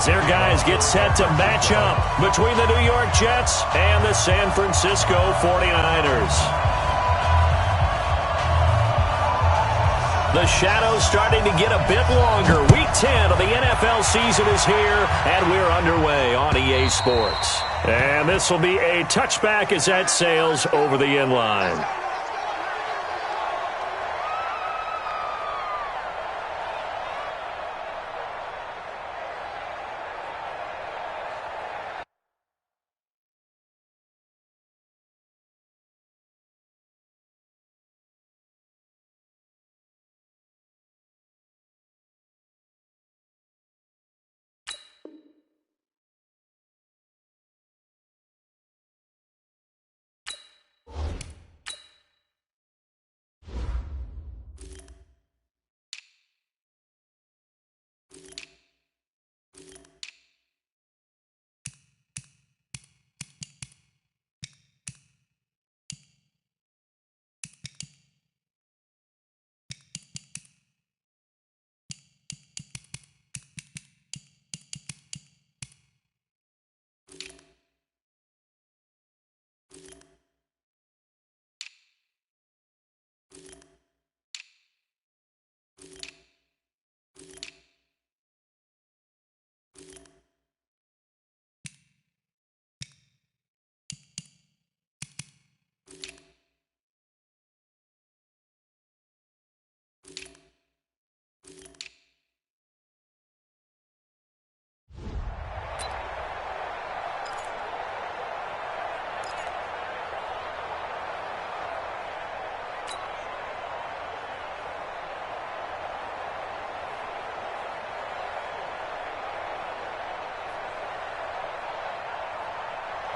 Their guys get set to match up between the New York Jets and the San Francisco 49ers. The shadow's starting to get a bit longer. Week 10 of the NFL season is here, and we're underway on EA Sports. And this will be a touchback as that sails over the end line.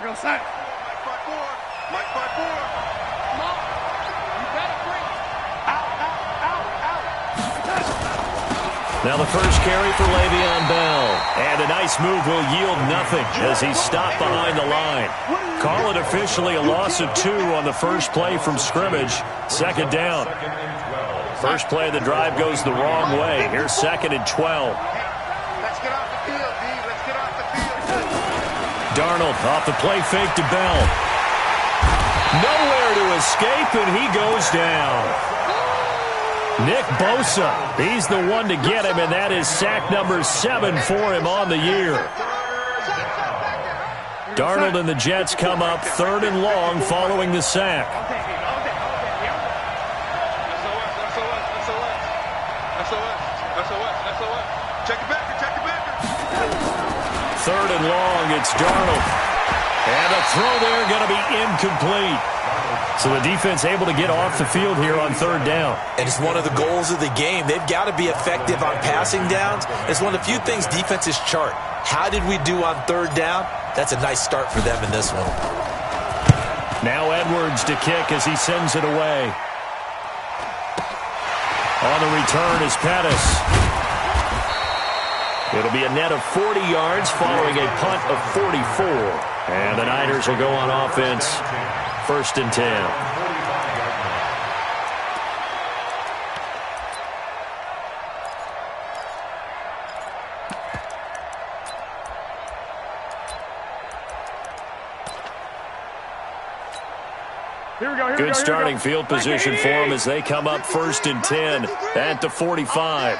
Go set. Mike 5-4. Come on. You better bring it. Out. Now the first carry for Le'Veon Bell. And a nice move will yield nothing as he's stopped behind the line. Call it officially a loss of 2 on the first play from scrimmage. Second down. First play of the drive goes the wrong way. Here's 2nd and 12. Let's get off the field, D. Let's get off the field. Darnold off the play fake to Bell. Nowhere to escape, and he goes down. Nick Bosa, he's the one to get him, and that is sack number 7 for him on the year. Darnold and the Jets come up 3rd and long following the sack. Check it back. 3rd and long, it's Darnold. And the throw there going to be incomplete. So the defense able to get off the field here on 3rd down. And it's one of the goals of the game. They've got to be effective on passing downs. It's one of the few things defenses chart. How did we do on 3rd down? That's a nice start for them in this one. Now Edwards to kick as he sends it away. On the return is Pettis. It'll be a net of 40 yards following a punt of 44. And the Niners will go on offense. 1st and 10. Good starting field position for them as they come up 1st and 10 at the 45.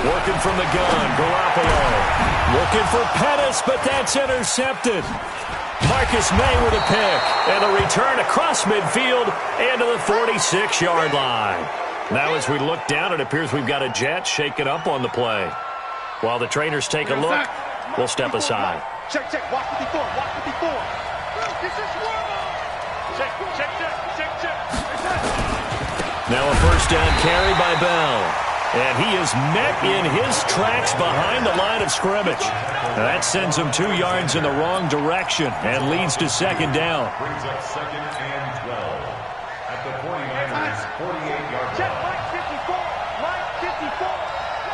Working from the gun, Garoppolo. Looking for Pettis, but that's intercepted. Marcus May with a pick. And a return across midfield into the 46-yard line. Now as we look down, it appears we've got a Jet shaking up on the play. While the trainers take a look, we'll step aside. Check. Watch 54. Check. Now a first down carry by Bell. And he is met in his tracks behind the line of scrimmage. Now that sends him 2 yards in the wrong direction and leads to 2nd down. Brings up 2nd and 12 at the 49ers 48-yard line. Check, Mike 54.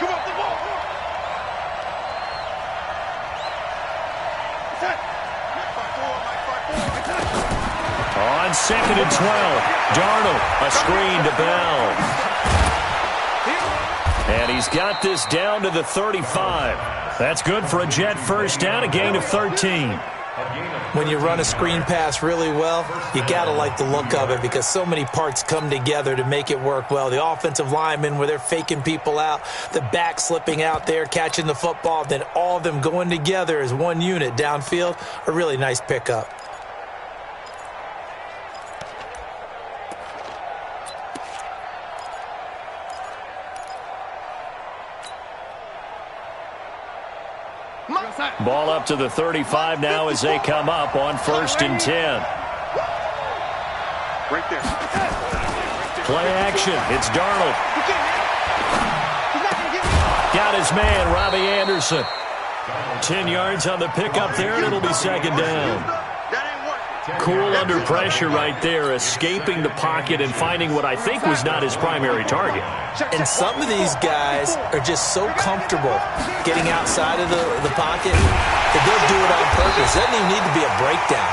Come on, the ball. Set. Mike 5-4. on 2nd and 12. Darnold, a screen to Bell. And he's got this down to the 35. That's good for a Jet first down, a gain of 13. When you run a screen pass really well, you got to like the look of it because so many parts come together to make it work well. The offensive linemen, where they're faking people out, the back slipping out there, catching the football, then all of them going together as one unit downfield, a really nice pickup. Ball up to the 35 now as they come up on 1st and 10. Right there. Play action. It's Darnold. Got his man, Robbie Anderson. 10 yards on the pickup there, and it'll be 2nd down. Cool under pressure right there, escaping the pocket and finding what I think was not his primary target. And some of these guys are just so comfortable getting outside of the pocket that they'll do it on purpose. It doesn't even need to be a breakdown.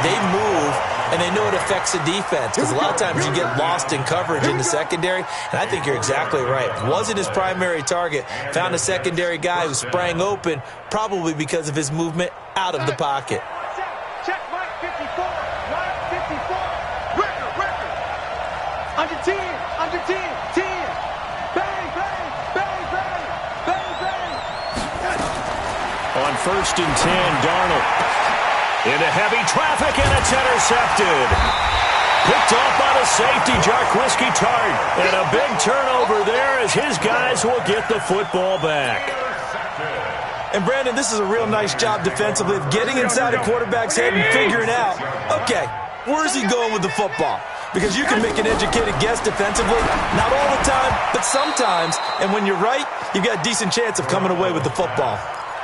They move, and they know it affects the defense because a lot of times you get lost in coverage in the secondary, and I think you're exactly right. Wasn't his primary target. Found a secondary guy who sprang open, probably because of his movement out of the pocket. Check Mike 54. Mike 54. Record. Under 10. Under 10. 10. Bang, bang, bang, bang. Bang, bang. On 1st and 10, Darnold. Into heavy traffic, and it's intercepted. Picked off by the safety, Jarquiski Tart. And a big turnover there as his guys will get the football back. And, Brandon, this is a real nice job defensively of getting inside a quarterback's head and figuring out, okay, where's he going with the football? Because you can make an educated guess defensively, not all the time, but sometimes. And when you're right, you've got a decent chance of coming away with the football.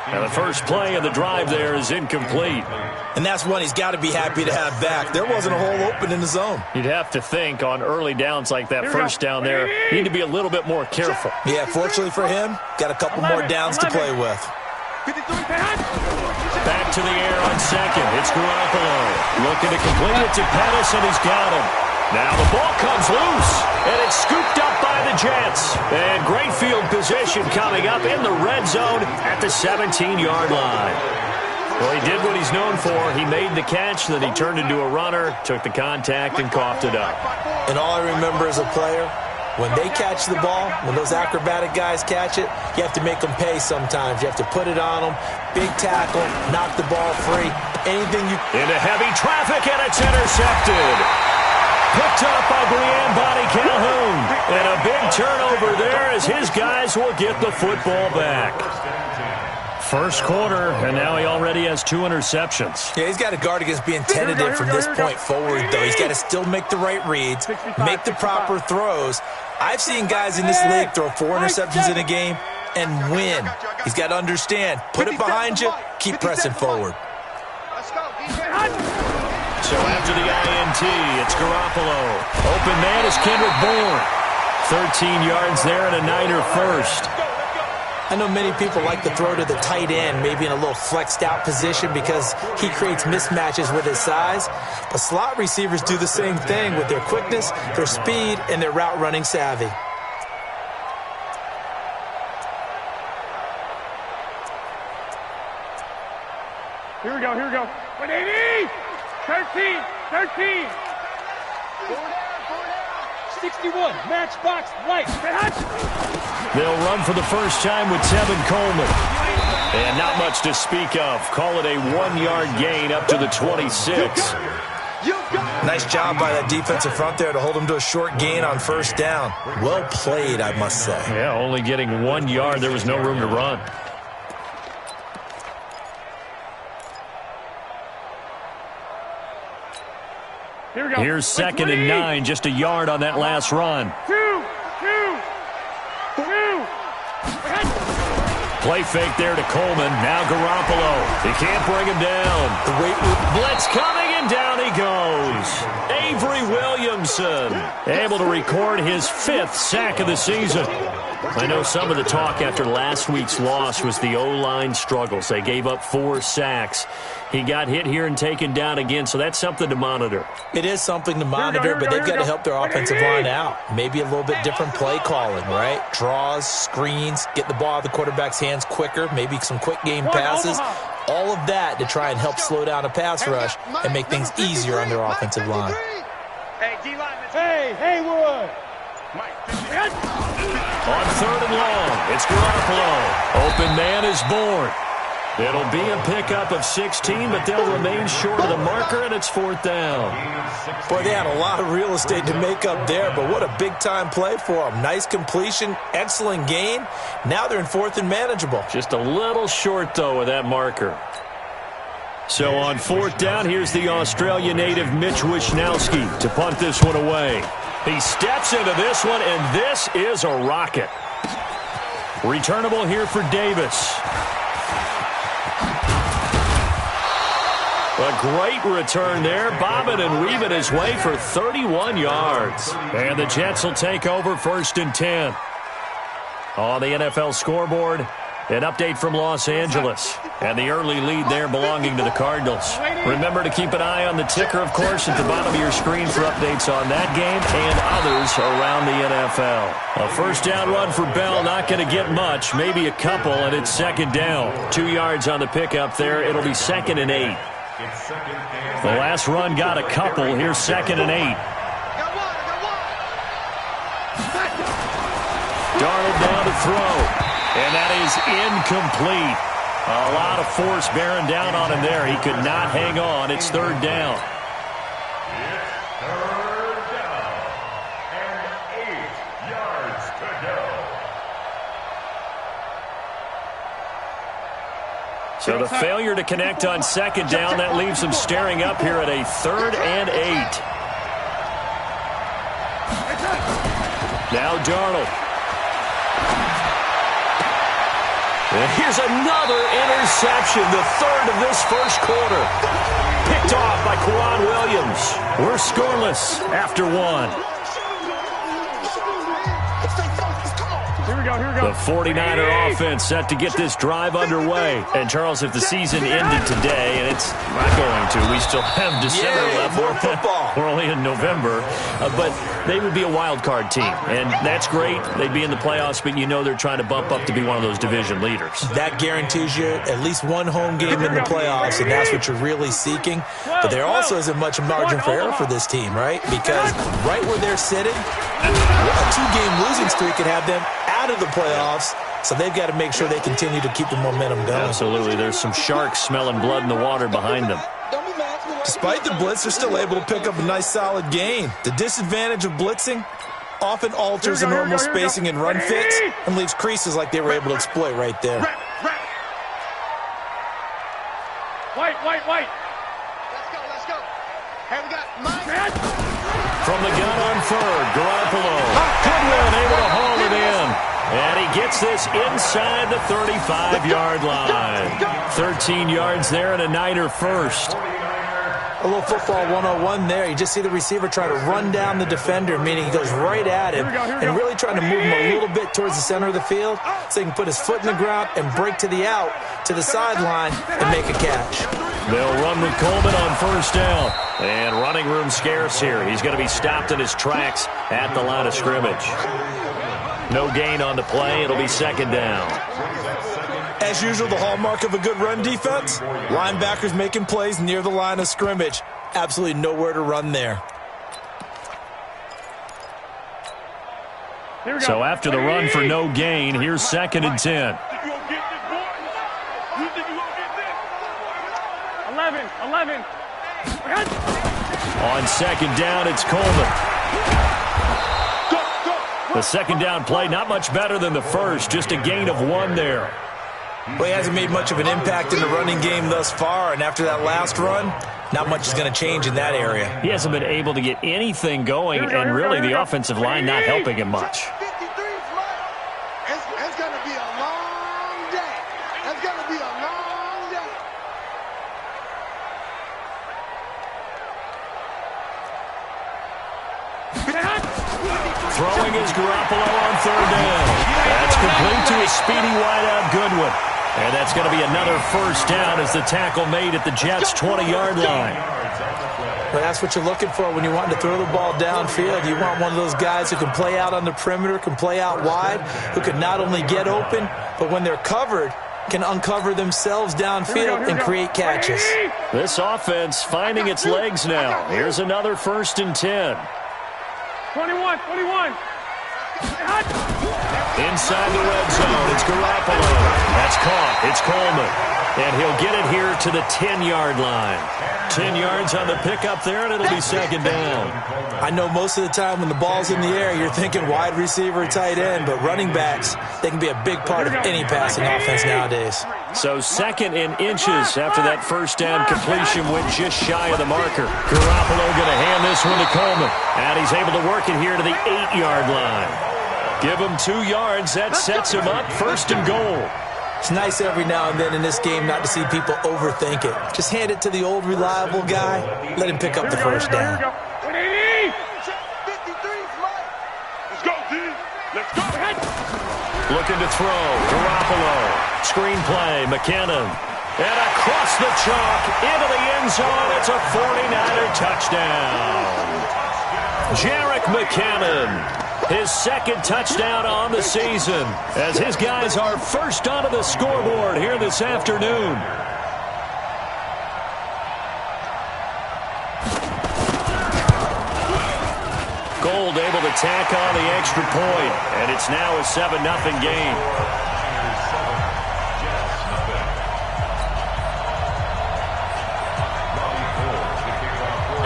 And the first play of the drive there is incomplete. And that's one he's got to be happy to have back. There wasn't a hole open in the zone. You'd have to think on early downs like that first down there, you need to be a little bit more careful. Yeah, fortunately for him, got a couple more downs to play with. Back to the air on 2nd. It's Garoppolo. Looking to complete it to Pettis, and he's got him. Now the ball comes loose, and it's scooped up by the Jets. And great field position coming up in the red zone at the 17-yard line. Well, he did what he's known for. He made the catch, then he turned into a runner, took the contact, and coughed it up. And all I remember as a player, when they catch the ball, when those acrobatic guys catch it, you have to make them pay sometimes. You have to put it on them, big tackle, knock the ball free, anything you... Into heavy traffic, and it's intercepted. Picked up by Brian Bonnie Calhoun. And a big turnover there as his guys will get the football back. First quarter, and now he already has 2 interceptions. Yeah, he's got to guard against being tentative from this point forward, though. He's got to still make the right reads, make the proper throws. I've seen guys in this league throw 4 interceptions in a game and win. He's got to understand, put it behind you, keep pressing forward. So after the INT, it's Garoppolo. Open man is Kendrick Bourne. 13 yards there and a Niner first. I know many people like to throw to the tight end, maybe in a little flexed out position because he creates mismatches with his size. But slot receivers do the same thing with their quickness, their speed, and their route running savvy. Here we go. 180. 13. 61, matchbox, light. They'll run for the first time with Tevin Coleman. And not much to speak of. Call it a 1-yard gain up to the 26. Nice job by that defensive front there to hold him to a short gain on first down. Well played, I must say. Yeah, only getting 1 yard. There was no room to run. Here's 2nd and 9, just a yard on that last run. Two. Play fake there to Coleman. Now Garoppolo. He can't bring him down. The weight blitz coming, and down he goes. Avery Williams Williamson, able to record his 5th sack of the season. I know some of the talk after last week's loss was the O-line struggles. They gave up 4 sacks. He got hit here and taken down again, so that's something to monitor. It is something to monitor, but they've got to help their offensive line out. Maybe a little bit different play calling, right? Draws, screens, get the ball out of the quarterback's hands quicker, maybe some quick game passes. All of that to try and help slow down a pass rush and make things easier on their offensive line. Hey, Haywood. On 3rd and long, it's Garoppolo. Open man is born. It'll be a pickup of 16, but they'll remain short of the marker, and it's 4th down. Boy, they had a lot of real estate to make up there, but what a big-time play for them. Nice completion, excellent gain. Now they're in 4th and manageable. Just a little short, though, of that marker. So on 4th down, here's the Australia native Mitch Wishnowski to punt this one away. He steps into this one, and this is a rocket. Returnable here for Davis. A great return there, bobbing and weaving his way for 31 yards. And the Jets will take over 1st and 10. On the NFL scoreboard, an update from Los Angeles. And the early lead there belonging to the Cardinals. Remember to keep an eye on the ticker, of course, at the bottom of your screen for updates on that game and others around the NFL. A 1st down run for Bell, not going to get much, maybe a couple, and it's 2nd down. 2 yards on the pickup there. It'll be 2nd and 8. The last run got a couple. Here's 2nd and 8. Darnold down to throw. And that is incomplete. A lot of force bearing down on him there. He could not hang on. It's 3rd down. It's 3rd down and 8 yards to go. So the failure to connect on 2nd down, that leaves them staring up here at a 3rd and 8. Now Darnold. And here's another interception, the 3rd of this 1st quarter. Picked off by Quan Williams. We're scoreless after 1. The 49er offense set to get this drive underway. And, Charles, if the season ended today, and it's not going to, we still have December left. More football. We're only in November. But they would be a wild card team. And that's great. They'd be in the playoffs, but you know they're trying to bump up to be one of those division leaders. That guarantees you at least one home game in the playoffs, and that's what you're really seeking. But there also isn't much margin for error for this team, right? Because right where they're sitting, a 2-game losing streak could have them out of the playoffs, so they've got to make sure they continue to keep the momentum going. Absolutely. There's some sharks smelling blood in the water behind them. Despite the blitz, they're still able to pick up a nice solid gain. The disadvantage of blitzing often alters the normal spacing and run fits and leaves creases like they were able to exploit right there. White. Let's go. Hey, we got Mike. From the gun on 3rd, Garoppolo. Goodwin able to haul it in. And he gets this inside the 35-yard line. 13 yards there and a Niner first. A little football 101 there. You just see the receiver try to run down the defender, meaning he goes right at him and really trying to move him a little bit towards the center of the field so he can put his foot in the ground and break to the out, to the sideline, and make a catch. They'll run with Coleman on 1st down. And running room scarce here. He's going to be stopped in his tracks at the line of scrimmage. No gain on the play. It'll be 2nd down. As usual, the hallmark of a good run defense, linebackers making plays near the line of scrimmage. Absolutely nowhere to run there. So after the run for no gain, here's 2nd and 10. 11. On 2nd down, it's Coleman. The 2nd down play, not much better than the first, just a gain of 1 there. Well, he hasn't made much of an impact in the running game thus far, and after that last run, not much is going to change in that area. He hasn't been able to get anything going, and really the offensive line not helping him much. It's going to be a long day. It's going to be a long day. Throwing is Garoppolo on third down. That's complete to a speedy wideout Goodwin. And that's going to be another first down as the tackle made at the Jets' 20-yard line. Well, that's what you're looking for when you want to throw the ball downfield. You want one of those guys who can play out on the perimeter, can play out wide, who can not only get open, but when they're covered, can uncover themselves downfield and create catches. This offense finding its legs now. Here's another 1st and 10. 21. Inside the red zone, it's Garoppolo. That's caught. It's Coleman. And he'll get it here to the 10-yard line. 10 yards on the pickup there, and it'll be 2nd down. I know most of the time when the ball's in the air, you're thinking wide receiver, tight end, but running backs, they can be a big part of any passing offense nowadays. So 2nd in inches after that first down completion went just shy of the marker. Garoppolo going to hand this one to Coleman. And he's able to work it here to the 8-yard line. Give him 2 yards. That sets him up 1st and goal. It's nice every now and then in this game not to see people overthink it. Just hand it to the old reliable guy. Let him pick up the first down. Let's go, D. Let's go. Looking to throw. Garoppolo. Screenplay. McKinnon. And across the chalk into the end zone. It's a 49er touchdown. Jerick McKinnon. His 2nd touchdown on the season as his guys are first onto the scoreboard here this afternoon. Gold able to tack on the extra point, and it's now a 7-0 game.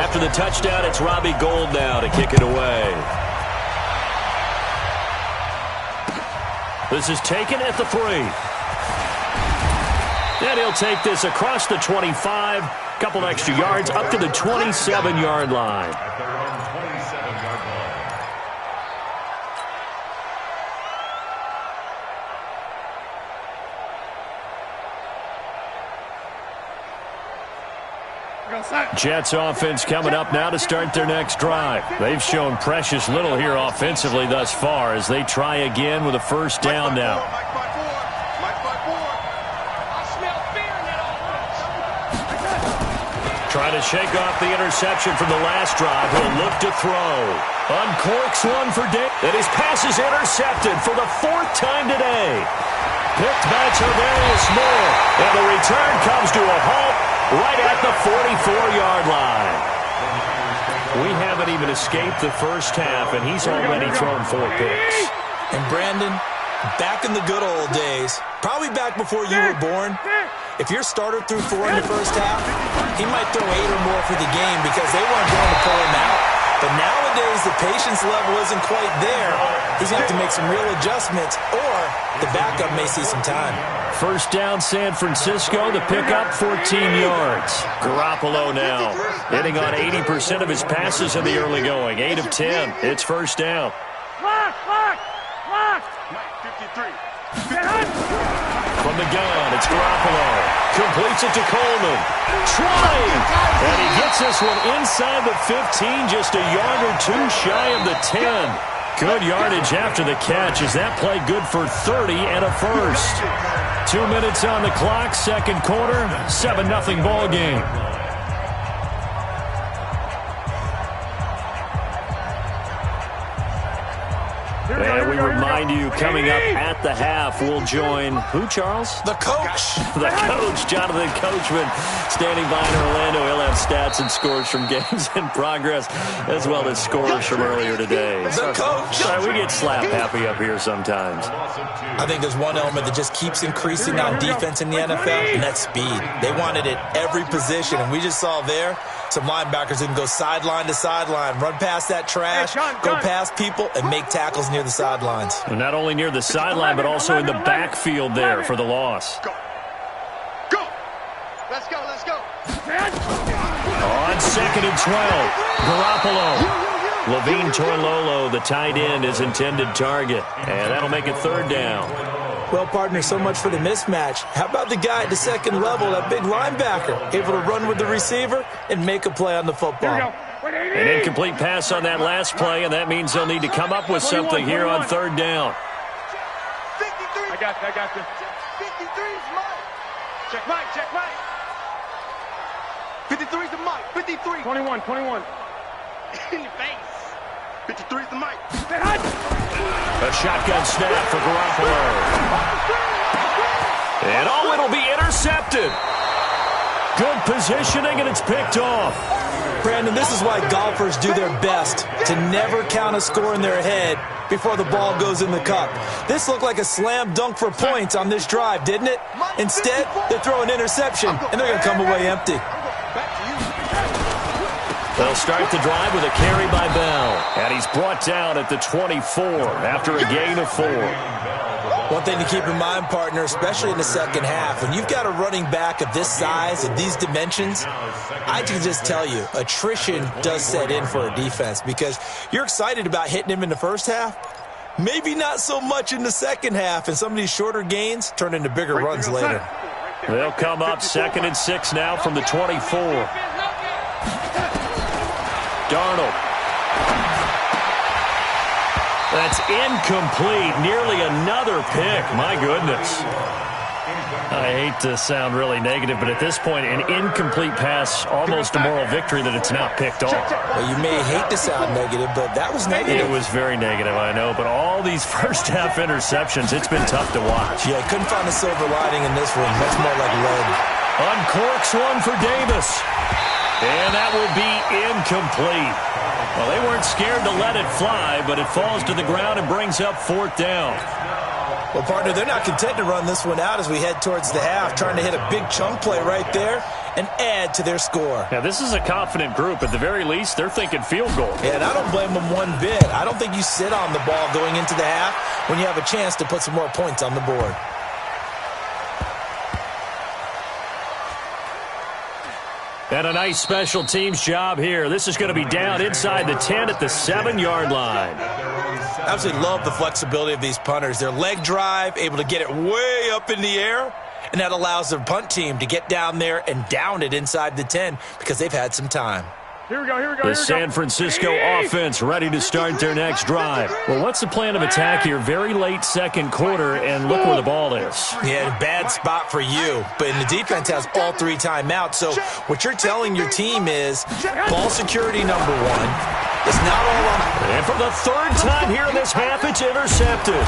After the touchdown, it's Robbie Gould now to kick it away. This is taken at the 3. And he'll take this across the 25. Couple extra yards up to the 27-yard line. At their own 27-yard line. Jets offense coming up now to start their next drive. They've shown precious little here offensively thus far as they try again with a first down now. Trying to shake off the interception from the last drive. He'll look to throw. Uncorks one for Dave. And his pass is intercepted for the 4th time today. Picked by Tavarius Moore. And the return comes to a halt right at the 44-yard line. We haven't even escaped the first half, and he's already thrown 4 picks. And Brandon, back in the good old days, probably back before you were born, if your starter threw 4 in the first half, he might throw 8 or more for the game because they weren't going to pull him out. But nowadays, the patience level isn't quite there. He's going to have to make some real adjustments, or the backup may see some time. First down, San Francisco. The pickup, 14 yards. Garoppolo now hitting on 80% of his passes in the early going. 8 of 10. It's first down. Lock. 53. From the gun, it's Garoppolo. Completes it to Coleman. Trying. And he gets this one inside the 15, just a yard or 2 shy of the 10. Good yardage after the catch. Is that play good for 30 and a first? 2 minutes on the clock, 2nd quarter, 7-0 ball game. And we remind you, coming up at the half, we'll join who, Charles? The coach. The coach, Jonathan Coachman, standing by in Orlando. He'll have stats and scores from games in progress, as well as scores from earlier today. The coach. Sorry, we get slap happy up here sometimes. I think there's one element that just keeps increasing on defense in the NFL, and that's speed. They want it at every position, and we just saw there some linebackers who can go sideline to sideline, run past that trash, go past people, and make tackles near the sidelines. And not only near the sideline, but also in the backfield there for the loss. Go. Let's go. On 2nd and 12, Garoppolo. Levine Toilolo, the tight end, is intended target. And that'll make it 3rd down. Well, partner, so much for the mismatch. How about the guy at the 2nd level, that big linebacker, able to run with the receiver and make a play on the football? Here we go. An incomplete pass on that last play, and that means they'll need to come up with something here on third down. 53. I got you. 53's Mike. Check Mike. 53's the Mike. 53. 21. In your face. 53's the Mike. A shotgun snap for Garoppolo. And it'll be intercepted. Good positioning, and it's picked off. Brandon, this is why golfers do their best to never count a score in their head before the ball goes in the cup. This looked like a slam dunk for points on this drive, didn't it? Instead, they throw an interception, and they're going to come away empty. They'll start the drive with a carry by Bell. And he's brought down at the 24 after a gain of 4. One thing to keep in mind, partner, especially in the second half, when you've got a running back of this size and these dimensions, I can just tell you, attrition does set in for a defense because you're excited about hitting him in the first half. Maybe not so much in the second half, and some of these shorter gains turn into bigger runs later. They'll come up 2nd and 6 now from the 24. Darnold. That's incomplete. Nearly another pick. My goodness. I hate to sound really negative, but at this point, an incomplete pass, almost a moral victory that it's not picked off. Well, you may hate to sound negative, but that was negative. It was very negative, I know, but all these first-half interceptions, it's been tough to watch. Yeah, couldn't find a silver lining in this one. Much more like lead. Uncorks one for Davis. And that will be incomplete. Well, they weren't scared to let it fly, but it falls to the ground and brings up 4th down. Well, partner, they're not content to run this one out as we head towards the half, trying to hit a big chunk play right there and add to their score. Now, this is a confident group. At the very least, they're thinking field goal. Yeah, and I don't blame them one bit. I don't think you sit on the ball going into the half when you have a chance to put some more points on the board. And a nice special teams job here. This is going to be down inside the 10 at the 7-yard line. I absolutely love the flexibility of these punters. Their leg drive, able to get it way up in the air, and that allows their punt team to get down there and down it inside the 10 because they've had some time. Here we go. The San Francisco offense ready to start their next drive. Well, what's the plan of attack here? Very late second quarter, and look where the ball is. Yeah, bad spot for you. But the defense has all 3 timeouts. So what you're telling your team is ball security number 1. It's not all on. And for the 3rd time here in this half, it's intercepted.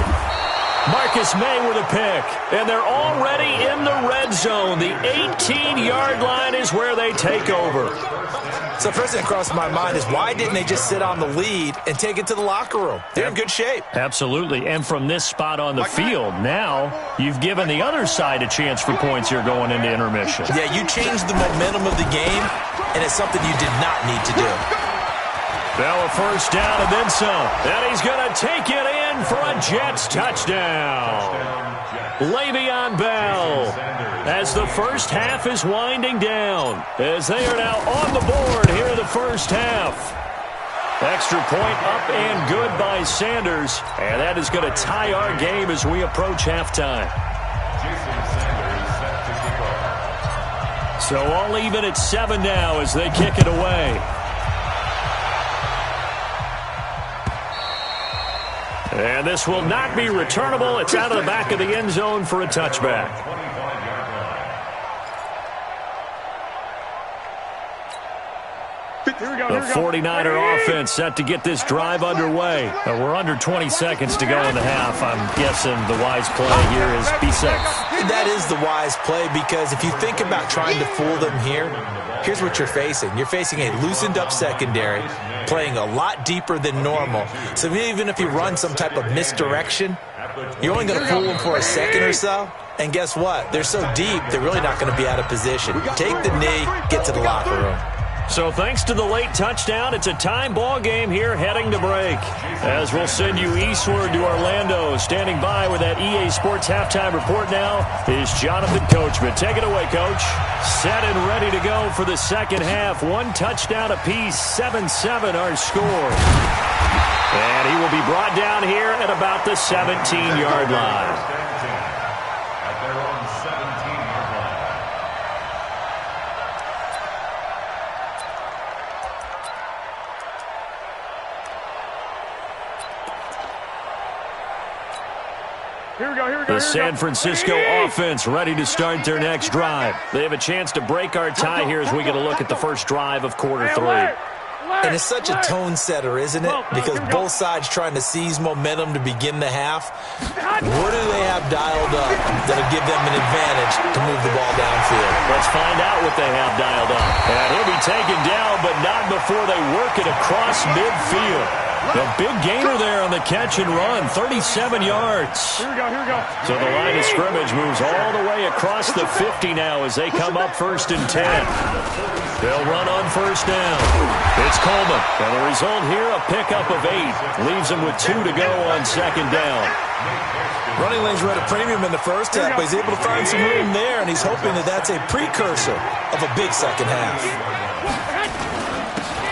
Marcus May with a pick, and they're already in the red zone. The 18-yard line is where they take over. So first thing that crossed my mind is why didn't they just sit on the lead and take it to the locker room? They're in good shape. Absolutely, and from this spot on the field, now you've given the other side a chance for points here going into intermission. Yeah, you changed the momentum of the game, and it's something you did not need to do. Bell a first down and then some. And he's going to take it in for a Jets touchdown. Le'Veon Bell, as the first half is winding down, as they are now on the board here in the first half. Extra point up and good by Sanders, and that is going to tie our game as we approach halftime. So all even at 7 now as they kick it away. And this will not be returnable. It's out of the back of the end zone for a touchback. The 49er offense set to get this drive underway. We're under 20 seconds to go in the half. I'm guessing the wise play here is be safe. That is the wise play because if you think about trying to fool them here, here's what you're facing. You're facing a loosened up secondary, playing a lot deeper than normal. So even if you run some type of misdirection, you're only going to fool them for a second or so. And guess what? They're so deep, they're really not going to be out of position. Take the knee, get to the locker room. So thanks to the late touchdown, it's a time ball game here heading to break. As we'll send you eastward to Orlando. Standing by with that EA Sports halftime report now is Jonathan Coachman. Take it away, Coach. Set and ready to go for the second half. 1 touchdown apiece, 7-7 our score. And he will be brought down here at about the 17-yard line. Here we go. The San Francisco offense ready to start their next drive. They have a chance to break our tie here as we get a look at the first drive of quarter 3. And it's such a tone setter, isn't it? Because both sides trying to seize momentum to begin the half. What do they have dialed up that'll give them an advantage to move the ball downfield? Let's find out what they have dialed up. And he'll be taken down, but not before they work it across midfield. The big gainer there on the catch and run, 37 yards. Here we go. So the line of scrimmage moves all the way across the 50 now as they come up 1st and 10. They'll run on 1st down. It's Coleman. And the result here, a pickup of 8. Leaves them with 2 to go on 2nd down. Running lanes were at a premium in the first half, but he's able to find some room there, and he's hoping that that's a precursor of a big second half.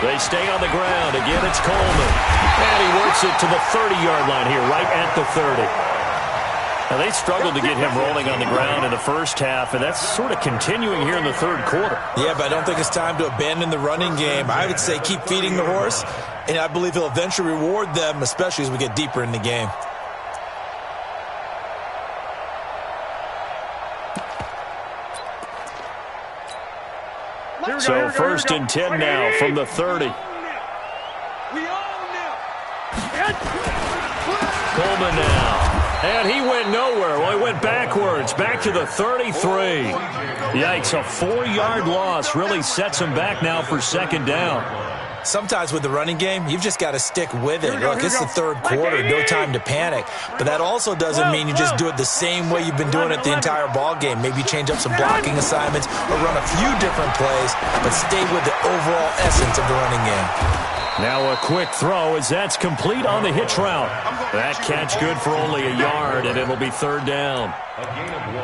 They stay on the ground. Again, it's Coleman. And he works it to the 30-yard line here, right at the 30. Now, they struggled to get him rolling on the ground in the first half, and that's sort of continuing here in the 3rd quarter. Yeah, but I don't think it's time to abandon the running game. I would say keep feeding the horse, and I believe he'll eventually reward them, especially as we get deeper in the game. So 1st and 10 now from the 30. Coleman now. And he went nowhere. Well, he went backwards, back to the 33. Yikes, a 4-yard loss really sets him back now for 2nd down. Sometimes with the running game, you've just got to stick with it. Look, it's the 3rd quarter, no time to panic. But that also doesn't mean you just do it the same way you've been doing it the entire ball game. Maybe change up some blocking assignments or run a few different plays, but stay with the overall essence of the running game. Now a quick throw as that's complete on the hitch route. That catch good for only a yard, and it'll be 3rd down. A gain of 1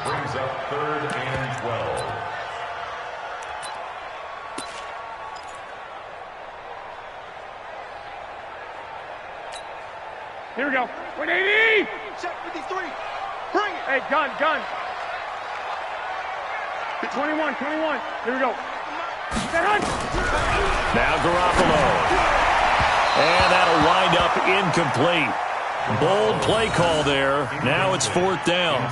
brings up 3rd and 12. Here we go. 180. Check 53. Bring it. Hey, gun. 21. Here we go. Now Garoppolo. And that'll wind up incomplete. Bold play call there. Now it's 4th down.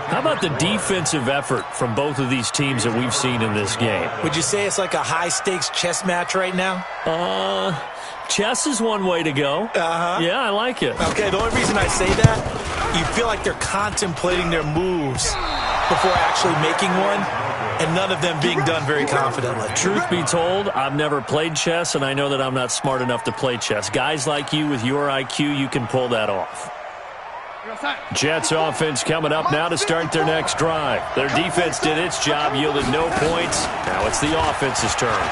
How about the defensive effort from both of these teams that we've seen in this game? Would you say it's like a high-stakes chess match right now? Chess is one way to go. Uh-huh. Yeah, I like it. Okay, the only reason I say that, you feel like they're contemplating their moves before actually making one, and none of them being done very confidently. Truth be told, I've never played chess, and I know that I'm not smart enough to play chess. Guys like you with your IQ, you can pull that off. Jets offense coming up now to start their next drive. Their defense did its job, yielded no points. Now it's the offense's turn.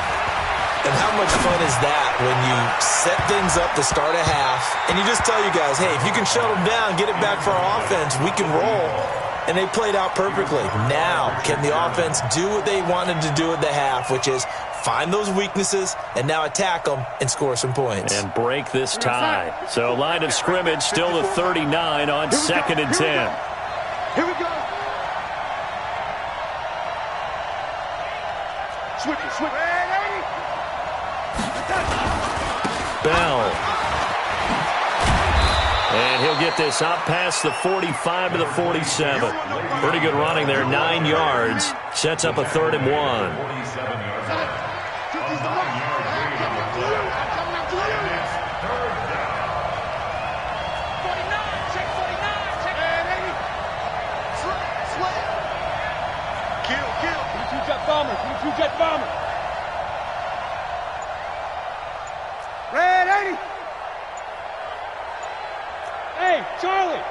And how much fun is that when you set things up to start a half, and you just tell you guys, hey, if you can shut them down, get it back for our offense, we can roll. And they played out perfectly. Now, can the offense do what they wanted to do at the half, which is find those weaknesses and now attack them and score some points. And break this tie. So line of scrimmage still the 39 on 2nd and 10. Here we go. Switch it. Bell. And he'll get this up past the 45 to the 47. Pretty good running there, 9 yards. Sets up a 3rd and 1. Jet bomber. Red 80. Hey, Charlie.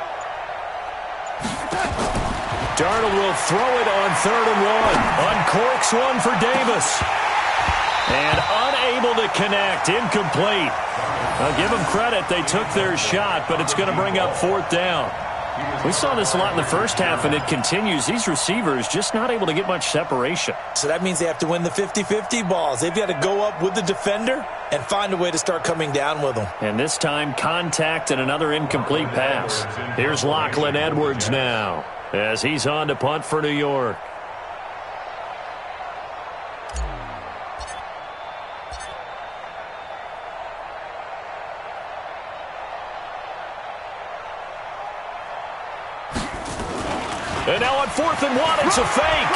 Darnold will throw it on 3rd and 1. Uncorks one for Davis. And unable to connect. Incomplete. I'll give them credit. They took their shot, but it's going to bring up 4th down. We saw this a lot in the first half, and it continues. These receivers just not able to get much separation. So that means they have to win the 50-50 balls. They've got to go up with the defender and find a way to start coming down with them. And this time, contact and another incomplete pass. Here's Lachlan Edwards now as he's on to punt for New York. And now on 4th and 1, it's a fake.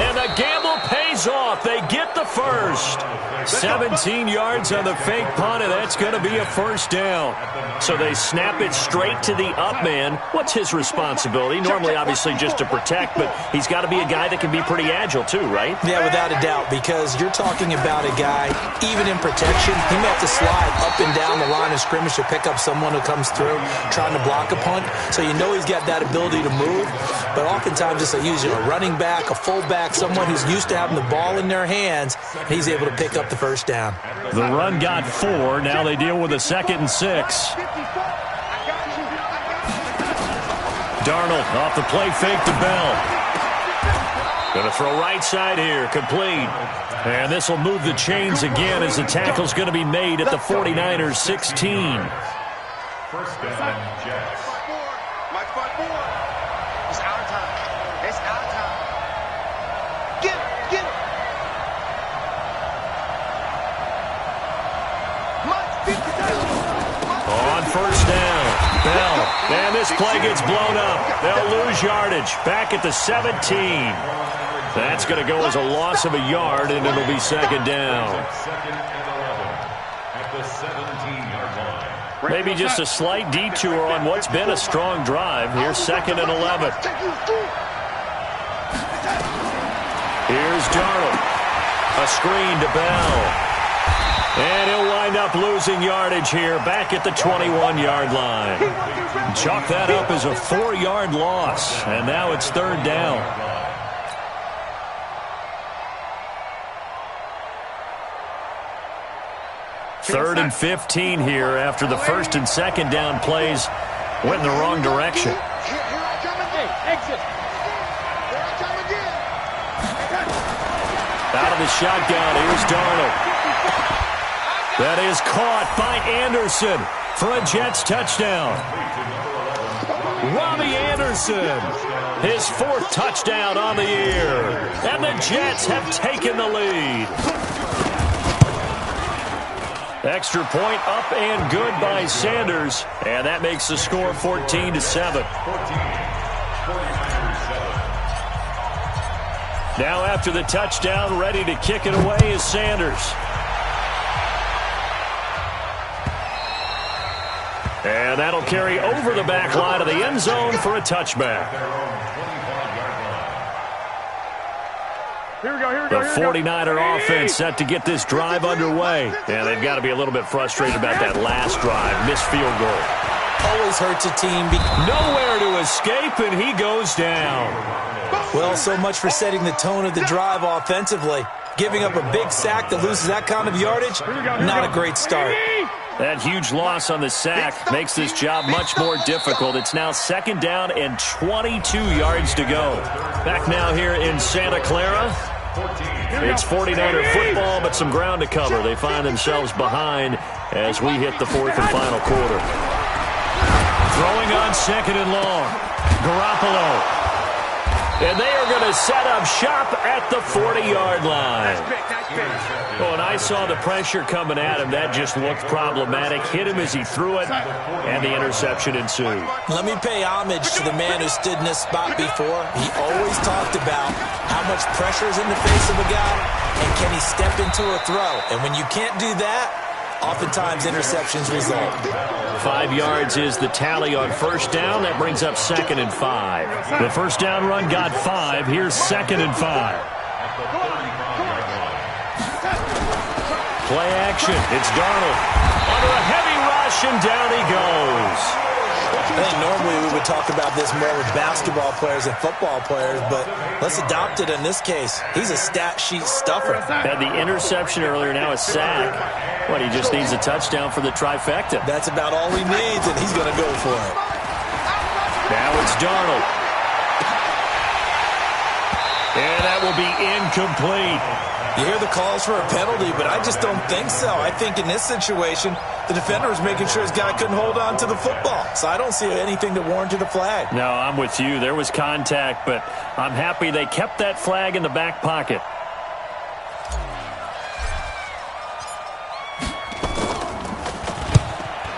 And the gamble pays off. They get the first. 17 yards on the fake punt, and that's going to be a first down. So they snap it straight to the up man. What's his responsibility? Normally, obviously, just to protect, but he's got to be a guy that can be pretty agile too, right? Yeah, without a doubt, because you're talking about a guy, even in protection, he may have to slide up and down the line of scrimmage to pick up someone who comes through trying to block a punt. So you know he's got that ability to move, but oftentimes it's usually a running back, a fullback, someone who's used to having the ball in their hands, and he's able to pick up the first down. The run got 4. Now they deal with a 2nd and 6. Darnold off the play fake to Bell. Going to throw right side here, complete. And this will move the chains again as the tackle's going to be made at the 49ers 16. First down, Jets. My front four. It's out of time. It's out of time. Get it. Get it. On first down, Bell. And this play gets blown up. They'll lose yardage. Back at the 17. That's going to go as a loss of a yard, and it'll be 2nd down. 2nd and 11 at the 17-yard line. Maybe just a slight detour on what's been a strong drive. Here's 2nd and 11. Here's Darnold. A screen to Bell. And he'll wind up losing yardage here back at the 21-yard line. Chalk that up as a 4-yard loss. And now it's 3rd down. Third and 15 here after the 1st and 2nd down plays went in the wrong direction. Out of the shotgun, here's Darnold. That is caught by Anderson for a Jets touchdown. Robbie Anderson, his 4th touchdown on the year. And the Jets have taken the lead. Extra point up and good by Sanders. And that makes the score 14-7. Now after the touchdown, ready to kick it away is Sanders. And that'll carry over the back line of the end zone for a touchback. The 49er offense set to get this drive underway. And they've got to be a little bit frustrated about that last drive. Missed field goal. Always hurts a team. Nowhere to escape, and he goes down. Well, so much for setting the tone of the drive offensively. Giving up a big sack that loses that kind of yardage, not a great start. That huge loss on the sack makes this job much more difficult. It's now 2nd down and 22 yards to go. Back now here in Santa Clara. It's 49er football, but some ground to cover. They find themselves behind as we hit the 4th and final quarter. Throwing on 2nd and long. Garoppolo. And they are going to set up shop at the 40-yard line. Oh, and I saw the pressure coming at him. That just looked problematic. Hit him as he threw it, and the interception ensued. Let me pay homage to the man who stood in this spot before. He always talked about how much pressure is in the face of a guy, and can he step into a throw. And when you can't do that, oftentimes interceptions result. 5 yards is the tally on first down. That brings up 2nd and 5. The first down run got 5. Here's 2nd and 5. Play action. It's Darnold. Under a heavy rush, and down he goes. I think normally we would talk about this more with basketball players and football players, but let's adopt it in this case. He's a stat sheet stuffer. Had the interception earlier, now a sack. What, he just needs a touchdown for the trifecta. That's about all he needs, and he's going to go for it. Now it's Darnold. And that will be incomplete. You hear the calls for a penalty, but I just don't think so. I think in this situation, the defender was making sure his guy couldn't hold on to the football. So I don't see anything that warranted a flag. No, I'm with you. There was contact, but I'm happy they kept that flag in the back pocket.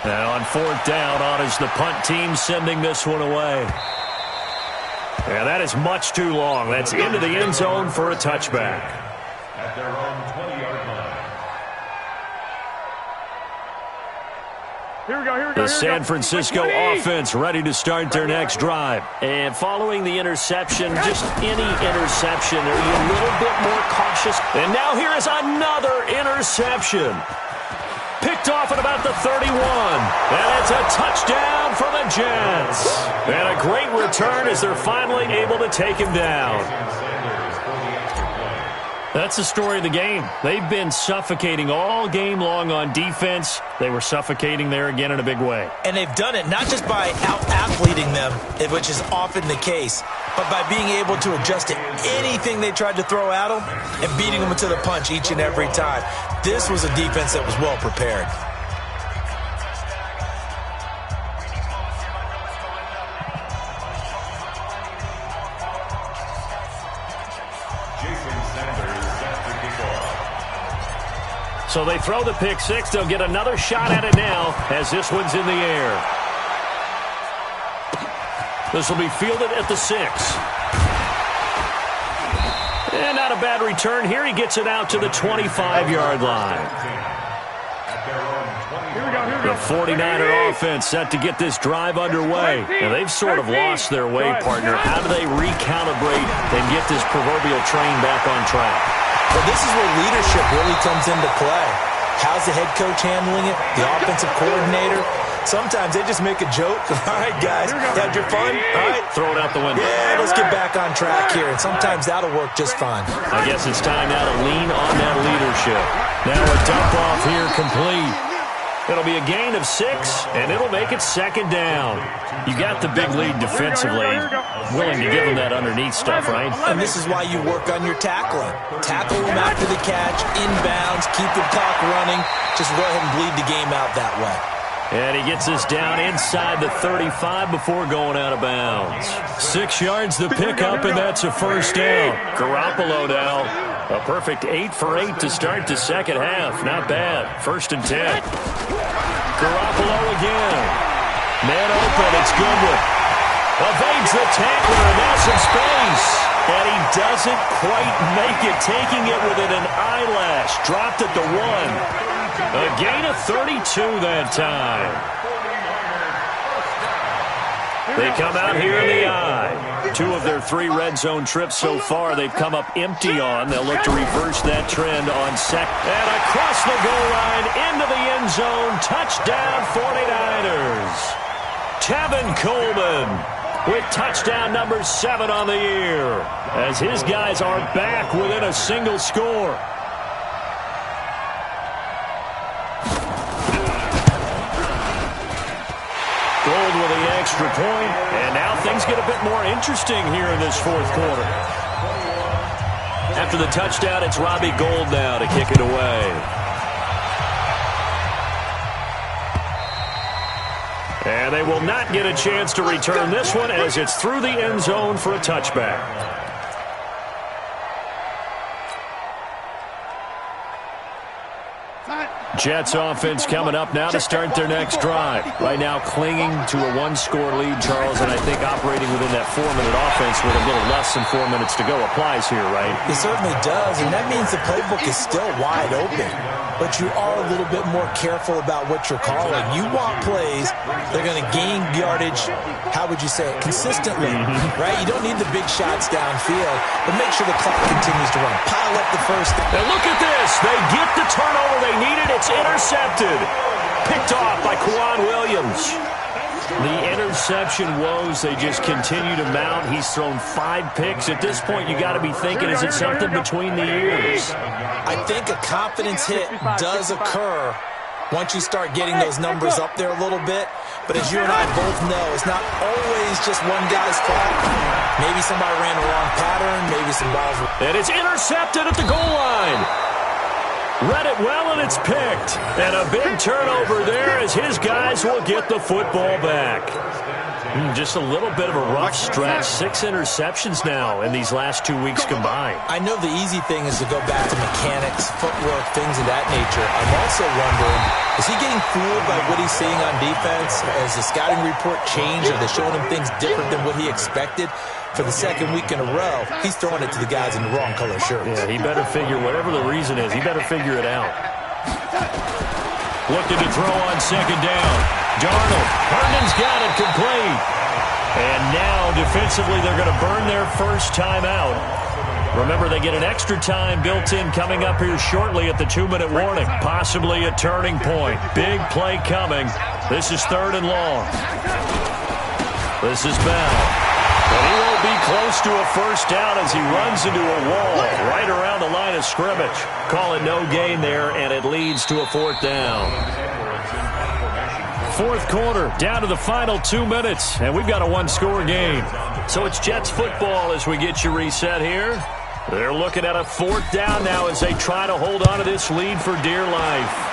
Now on 4th down, on is the punt team sending this one away. And that is much too long. That's into the end zone for a touchback. At their own 20-yard line. Here we go. The San Francisco offense ready to start their next drive. And following the interception, just any interception, are you a little bit more cautious? And now here is another interception. Picked off at about the 31. And it's a touchdown for the Jets. And a great return as they're finally able to take him down. That's the story of the game. They've been suffocating all game long on defense. They were suffocating there again in a big way. And they've done it not just by out-athleting them, which is often the case, but by being able to adjust to anything they tried to throw at them and beating them to the punch each and every time. This was a defense that was well prepared. So they throw the pick six. They'll get another shot at it now as this one's in the air. This will be fielded at the 6. And not a bad return here. He gets it out to the 25-yard line. The 49er offense set to get this drive underway. And they've sort of lost their way, partner. How do they recalibrate and get this proverbial train back on track? Well, this is where leadership really comes into play. How's the head coach handling it? The offensive coordinator? Sometimes they just make a joke. All right, guys, had your fun? All right. Throw it out the window. Yeah, let's get back on track here. And sometimes that'll work just fine. I guess it's time now to lean on that leadership. Now a dump off here complete. It'll be a gain of 6, and it'll make it second down. You got the big lead defensively. Willing to give them that underneath stuff, right? And this is why you work on your tackling. Tackle them after the catch, inbounds, keep the clock running. Just go ahead and bleed the game out that way. And he gets us down inside the 35 before going out of bounds. 6 yards the pickup, and that's a first down. Garoppolo now. A perfect 8 for 8 to start the second half. Not bad. 1st and 10. Garoppolo again. Man open. It's Goodwin. Evades the tackler, and now some space. And he doesn't quite make it, taking it within an eyelash. Dropped at the 1. A gain of 32 that time. They come out here in the eye. 2 of their 3 red zone trips so far they've come up empty on. They'll look to reverse that trend on second. And across the goal line into the end zone. Touchdown 49ers. Tevin Coleman with touchdown number 7 on the year as his guys are back within a single score. Gold with the extra point, and now things get a bit more interesting here in this 4th quarter. After the touchdown, it's Robbie Gould now to kick it away. And they will not get a chance to return this one as it's through the end zone for a touchback. Jets offense coming up now to start their next drive. Right now clinging to a 1-score lead, Charles, and I think operating within that 4-minute offense with a little less than 4 minutes to go applies here, right? It certainly does, and that means the playbook is still wide open. But you are a little bit more careful about what you're calling. You want plays that are going to gain yardage, how would you say it, consistently, right? You don't need the big shots downfield, but make sure the clock continues to run. Pile up the first. And look at this. They get the turnover they needed. It's intercepted. Picked off by Kwan Williams. The interception woes, they just continue to mount. He's thrown 5 picks. At this point, you got to be thinking, is it something between the ears? I think a confidence hit does occur once you start getting those numbers up there a little bit. But as you and I both know, it's not always just one guy's fault. Maybe somebody ran the wrong pattern. Maybe some balls were... And it's intercepted at the goal line. Read it well, and it's picked. And a big turnover there as his guys will get the football back. Just a little bit of a rough stretch. 6 interceptions now in these last 2 weeks combined. I know the easy thing is to go back to mechanics, footwork, things of that nature. I'm also wondering, is he getting fooled by what he's seeing on defense? Has the scouting report changed? Are they showing him things different than what he expected? for the second week in a row, he's throwing it to the guys in the wrong color shirts. Yeah, he better figure, whatever the reason is, he better figure it out. Looking to throw on second down. Darnold. Herndon's got it complete. And now, defensively, they're going to burn their first time out. Remember, they get an extra time built in coming up here shortly at the 2-minute warning. Possibly a turning point. Big play coming. This is 3rd and long. This is Bell. But he won't be close to a first down as he runs into a wall right around the line of scrimmage. Call it no gain there, and it leads to a 4th down. 4th quarter, down to the final 2 minutes, and we've got a 1-score game. So it's Jets football as we get you reset here. They're looking at a 4th down now as they try to hold on to this lead for dear life.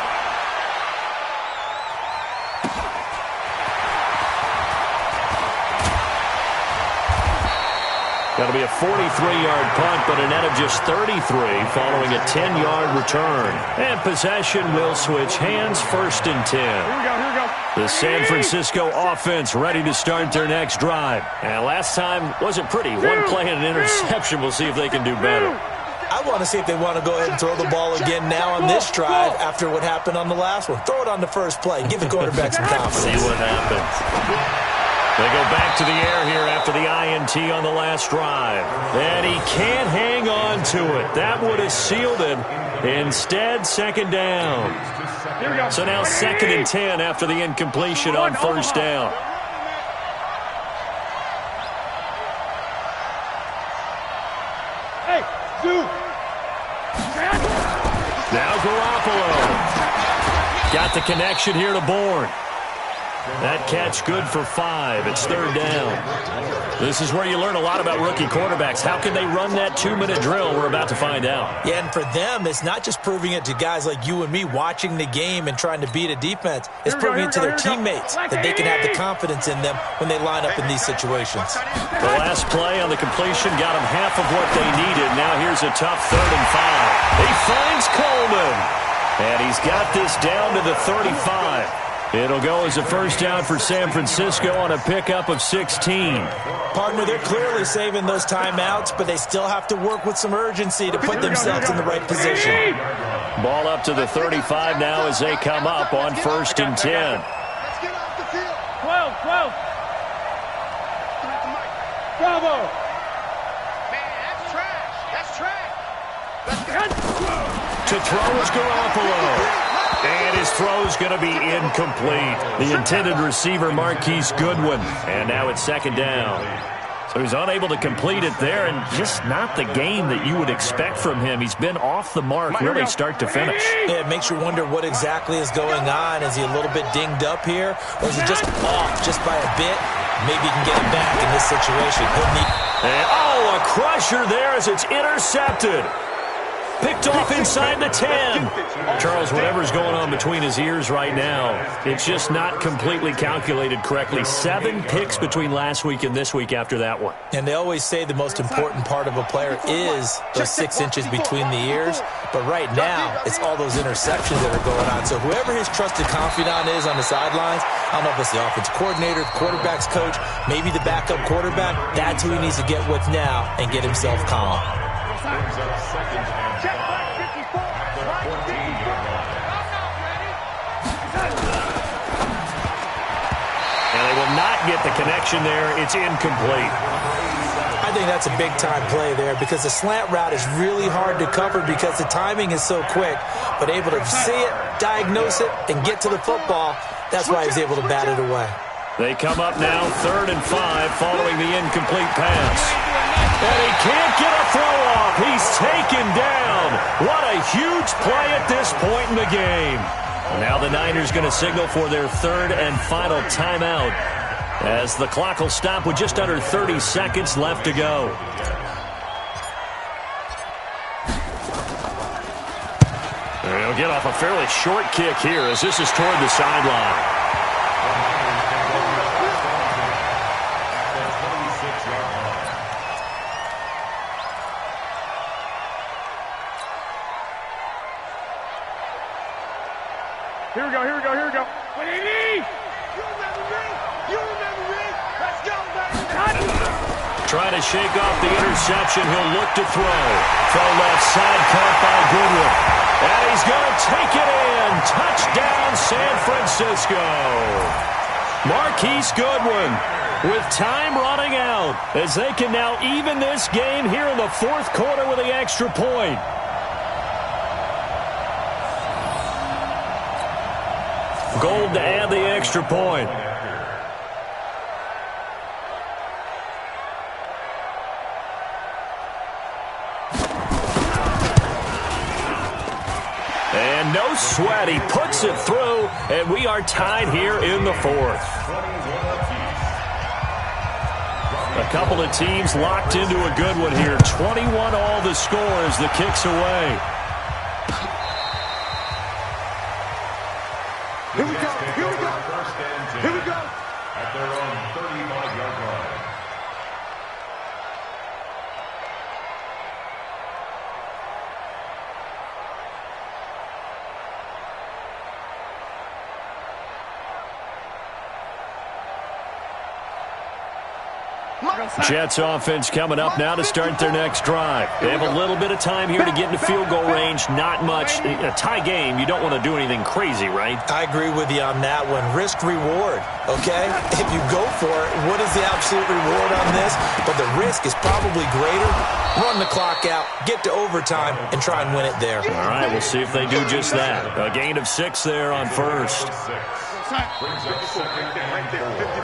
That'll be a 43-yard punt, but a net of just 33 following a 10-yard return. And possession will switch hands, 1st and 10. Here we go. The San Francisco offense ready to start their next drive. And last time wasn't pretty. One play and an interception. We'll see if they can do better. I want to see if they want to go ahead and throw the ball again now on this drive after what happened on the last one. Throw it on the first play. Give the quarterback some confidence. See what happens. They go back to the air here after the INT on the last drive. And he can't hang on to it. That would have sealed it. Instead, 2nd down. So now 2nd and 10 after the incompletion on 1st down. Hey, Zoo. Now Garoppolo. Got the connection here to Bourne. That catch good for 5. It's 3rd down. This is where you learn a lot about rookie quarterbacks. How can they run that 2-minute drill? We're about to find out. Yeah, and for them, it's not just proving it to guys like you and me watching the game and trying to beat a defense. It's proving it to their teammates that they can have the confidence in them when they line up in these situations. The last play on the completion got them half of what they needed. Now here's a tough 3rd and 5. He finds Coleman. And he's got this down to the 35. It'll go as a 1st down for San Francisco on a pickup of 16. Partner, they're clearly saving those timeouts, but they still have to work with some urgency to put themselves in the right position. Ball up to the 35 now as they come up on 1st and 10. Let's get off the field. 12. Bravo. Man, that's trash. To throw is Garoppolo. And his throw's going to be incomplete. The intended receiver, Marquise Goodwin. And now it's 2nd down. So he's unable to complete it there, and just not the game that you would expect from him. He's been off the mark really start to finish. Yeah, it makes you wonder what exactly is going on. Is he a little bit dinged up here, or is he just off just by a bit? Maybe he can get it back in this situation. And, a crusher there as it's intercepted. Picked off inside the 10. Charles, whatever's going on between his ears right now, it's just not completely calculated correctly. 7 picks between last week and this week after that one. And they always say the most important part of a player is those 6 inches between the ears. But right now, it's all those interceptions that are going on. So whoever his trusted confidant is on the sidelines, I don't know if it's the offensive coordinator, the quarterback's coach, maybe the backup quarterback, that's who he needs to get with now and get himself calm. Check back 54. Right 54. And they will not get the connection there. It's incomplete. I think that's a big-time play there because the slant route is really hard to cover because the timing is so quick. But able to see it, diagnose it, and get to the football, that's why he's able to bat it away. They come up now 3rd and 5 following the incomplete pass. And he can't get a throw off. He's taken down. What a huge play at this point in the game. Now the Niners going to signal for their 3rd and final timeout as the clock will stop with just under 30 seconds left to go. They'll get off a fairly short kick here as this is toward the sideline. Here we go. What do you need? You remember me. Let's go, baby. trying to shake off the interception. He'll look to throw. From left side, caught by Goodwin. And he's going to take it in. Touchdown, San Francisco. Marquise Goodwin with time running out as they can now even this game here in the fourth quarter with the extra point. Gold to add the extra point. And no sweat. He puts it through, and we are tied here in the fourth. A couple of teams locked into a good one here. 21 all the score as the kick's away. Here we go, here we go, here we go. At their own 35-yard line. Jets offense coming up now to start their next drive. They have a little bit of time here to get into field goal range. Not much. In a tie game, you don't want to do anything crazy, right? I agree with you on that one. Risk-reward, okay? If you go for it, what is the absolute reward on this? But the risk is probably greater. Run the clock out, get to overtime, and try and win it there. All right, we'll see if they do just that. A gain of 6 there on first.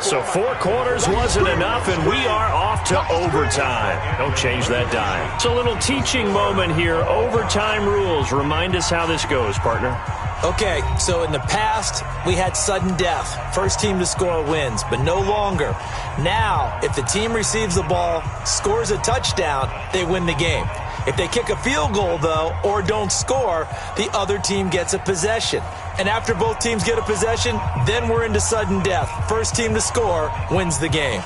So 4 quarters wasn't enough, and we are off to overtime. Don't change that dime. It's a little teaching moment here. Overtime rules. Remind us how this goes, partner. Okay, so in the past, we had sudden death. First team to score wins, but no longer. Now, if the team receives the ball, scores a touchdown, they win the game. If they kick a field goal, though, or don't score, the other team gets a possession. And after both teams get a possession, then we're into sudden death. First team to score wins the game.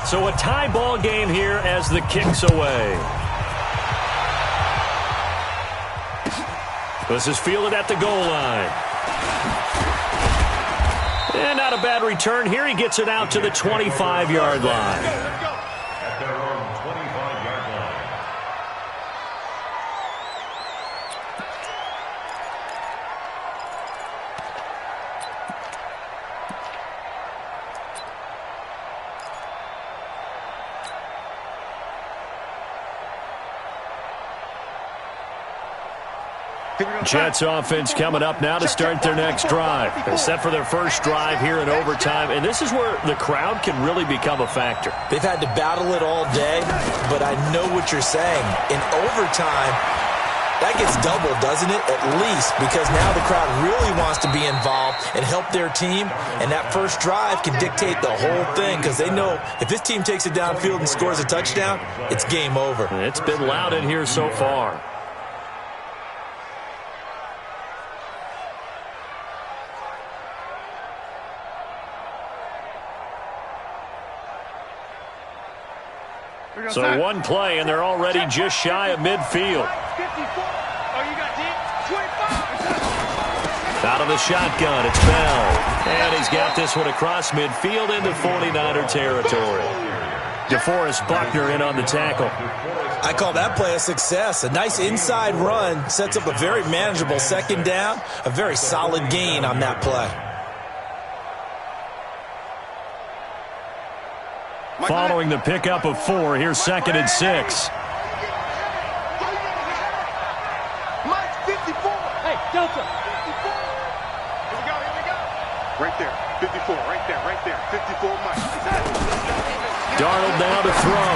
So a tie ball game here as the kick's away. This is fielded at the goal line. And not a bad return here. He gets it out to the 25-yard line. At their own 25-yard line. Jets offense coming up now to start their next drive. They're set for their first drive here in overtime, and this is where the crowd can really become a factor. They've had to battle it all day, but I know what you're saying. In overtime, that gets doubled, doesn't it? At least, because now the crowd really wants to be involved and help their team, and that first drive can dictate the whole thing because they know if this team takes it downfield and scores a touchdown, it's game over. It's been loud in here so far. So one play, and they're already just shy of midfield. Out of the shotgun, it's Bell. And he's got this one across midfield into 49er territory. DeForest Buckner in on the tackle. I call that play a success. A nice inside run sets up a very manageable second down. A very solid gain on that play. Following the pickup of 4, here's 2nd and 6. Mike 54. Hey, Delta. 54. Here we go, here we go. Right there, 54, right there, 54 Mike. Darnold now to throw.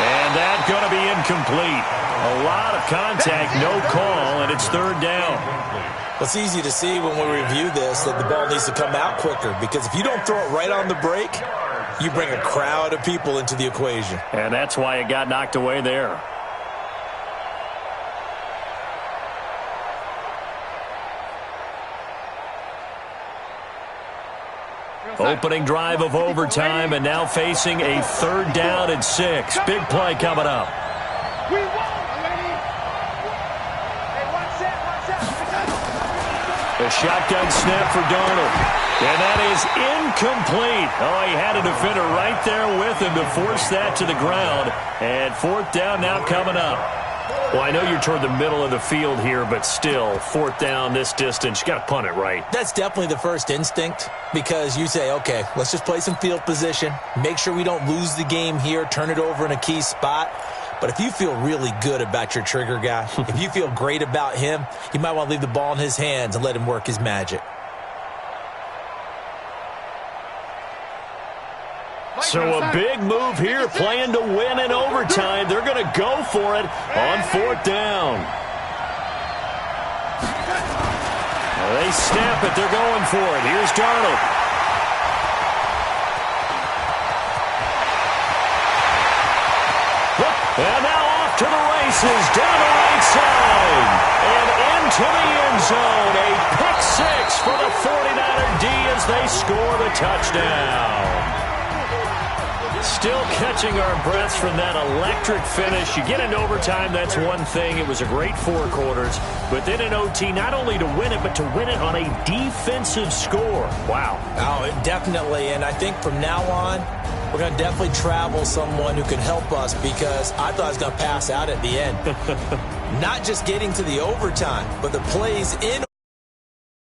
And that's going to be incomplete. A lot of contact, no call, and it's 3rd down. Well, it's easy to see when we review this that the ball needs to come out quicker because if you don't throw it right on the break, You bring a crowd of people into the equation. And that's why it got knocked away there. Opening drive of overtime, and now facing a 3rd down and 6. Big play coming up. We won, lady. Hey, watch that. A shotgun snap for Darnold. And that is incomplete. Oh, he had a defender right there with him to force that to the ground. And 4th down now coming up. Well, I know you're toward the middle of the field here, but still, 4th down this distance, you got to punt it right. That's definitely the first instinct, because you say, okay, let's just play some field position, make sure we don't lose the game here, turn it over in a key spot. But if you feel really good about your trigger guy, if you feel great about him, you might want to leave the ball in his hands and let him work his magic. So a big move here, playing to win in overtime. They're going to go for it on 4th down. They snap it. They're going for it. Here's Darnold. And now off to the races, down the right side, and into the end zone. A pick 6 for the 49er D as they score the touchdown. Still catching our breaths from that electric finish. You get into overtime, that's one thing. It was a great 4 quarters. But then in OT, not only to win it, but to win it on a defensive score. Wow. Oh, definitely. And I think from now on, we're going to definitely travel someone who can help us, because I thought I was going to pass out at the end. Not just getting to the overtime, but the plays in